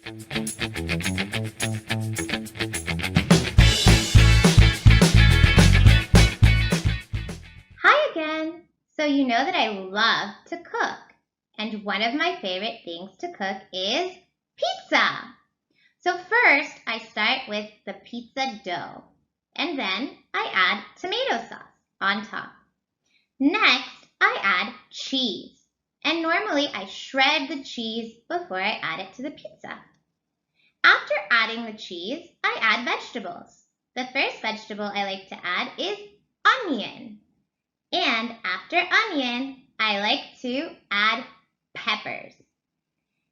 Hi again! So you know that I love to cook, and one of my favorite things to cook is pizza. So first I start with the pizza dough, and then I add tomato sauce on top. Next I add cheese, and normally I shred the cheese before I add it to the pizza. After adding the cheese, I add vegetables. The first vegetable I like to add is onion. And after onion, I like to add peppers.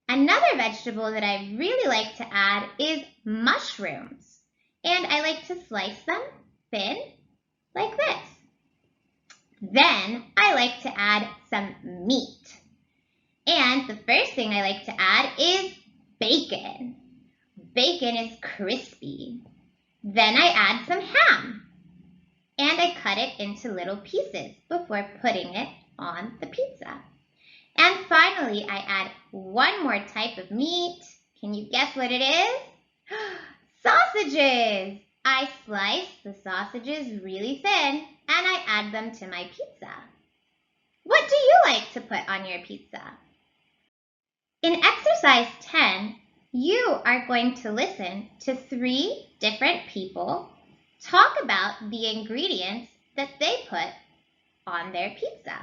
Another vegetable that I really like to add is mushrooms. And I like to slice them thin like this. Then I like to add some meat. And the first thing I like to add is bacon. Bacon is crispy. Then I add some ham. And I cut it into little pieces before putting it on the pizza. And finally, I add one more type of meat. Can you guess what it is? Sausages! I slice the sausages really thin and I add them to my pizza. What do you like to put on your pizza? In exercise 10, you are going to listen to 3 different people talk about the ingredients that they put on their pizza.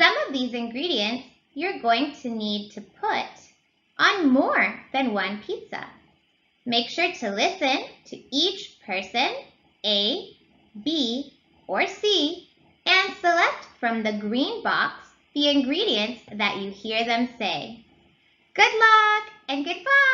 Some of these ingredients you're going to need to put on more than one pizza. Make sure to listen to each person, A, B, or C, and select from the green box the ingredients that you hear them say. Good luck and goodbye!